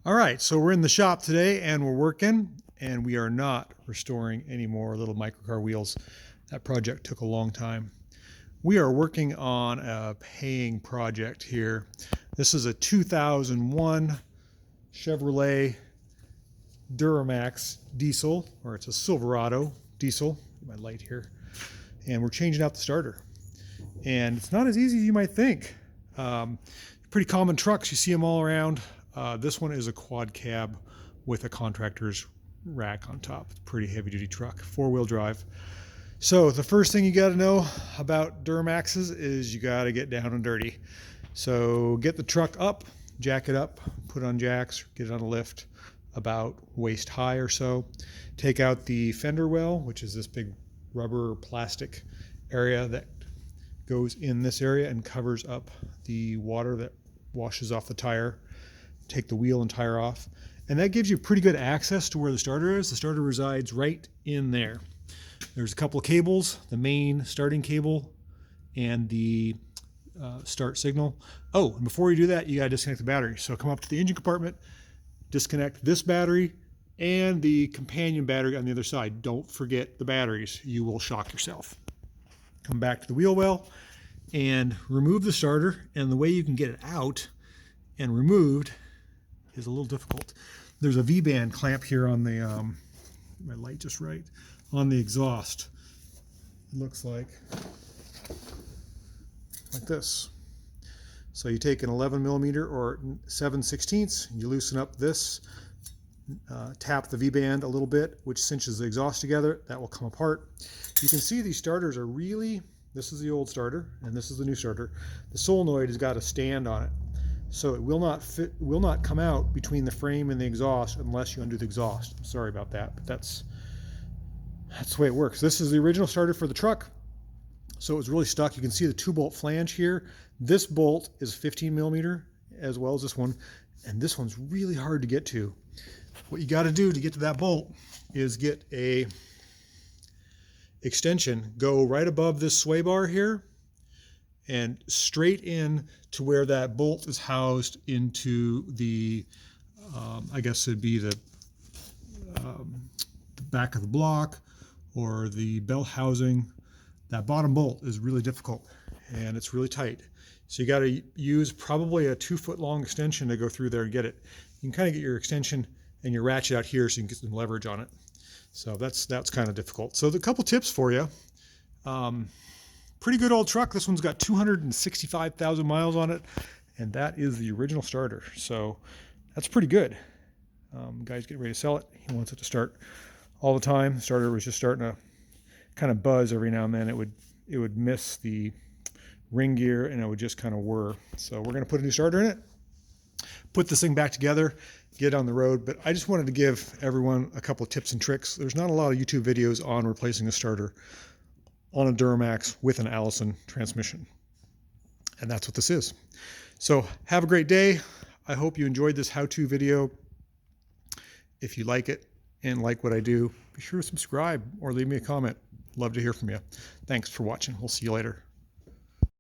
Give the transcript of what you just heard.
All right, so we're in the shop today and we're working, and we are not restoring any more little microcar wheels. That project took a long time. We are working on a paying project here. This is a 2001 Chevrolet Duramax diesel, or it's a Silverado diesel. My light here. And we're changing out the starter. And it's not as easy as you might think. Pretty common trucks, you see them all around. This one is a quad cab with a contractor's rack on top. It's a pretty heavy duty truck, 4-wheel drive. So the first thing you got to know about Duramaxes is you got to get down and dirty. So get the truck up, jack it up, put it on jacks, get it on a lift about waist high or so. Take out the fender well, which is this big rubber or plastic area that goes in this area and covers up the water that washes off the tire. Take the wheel and tire off, and that gives you pretty good access to where the starter is. The starter resides right in there. There's a couple of cables, the main starting cable and the start signal. Oh, and before you do that, you got to disconnect the battery. So come up to the engine compartment, disconnect this battery and the companion battery on the other side. Don't forget the batteries. You will shock yourself. Come back to the wheel well and remove the starter, and the way you can get it out and removed is a little difficult. There's a V-band clamp here on the, my light just right, on the exhaust. It looks like this. So you take an 11mm or 7/16, you loosen up this, tap the V-band a little bit, which cinches the exhaust together. That will come apart. You can see these starters are really, this is the old starter and this is the new starter. The solenoid has got a stand on it. So it will not fit, will not come out between the frame and the exhaust unless you undo the exhaust. I'm sorry about that, but that's the way it works. This is the original starter for the truck. So it was really stuck. You can see the 2-bolt flange here. This bolt is 15mm as well as this one. And this one's really hard to get to. What you got to do to get to that bolt is get a extension, go right above this sway bar here and straight in to where that bolt is housed into the, I guess it'd be the back of the block or the belt housing. That bottom bolt is really difficult and it's really tight. So you got to use probably a 2-foot long extension to go through there and get it. You can kind of get your extension and your ratchet out here so you can get some leverage on it. So that's kind of difficult. So a couple tips for you. Pretty good old truck. This one's got 265,000 miles on it, and that is the original starter. So that's pretty good. Guy's getting ready to sell it. He wants it to start all the time. The starter was just starting to kind of buzz every now and then. It would miss the ring gear and it would just kind of whir. So we're going to put a new starter in it, put this thing back together, get on the road. But I just wanted to give everyone a couple of tips and tricks. There's not a lot of YouTube videos on replacing a starter on a Duramax with an Allison transmission. And that's what this is. So have a great day. I hope you enjoyed this how-to video. If you like it and like what I do, be sure to subscribe or leave me a comment. Love to hear from you. Thanks for watching. We'll see you later.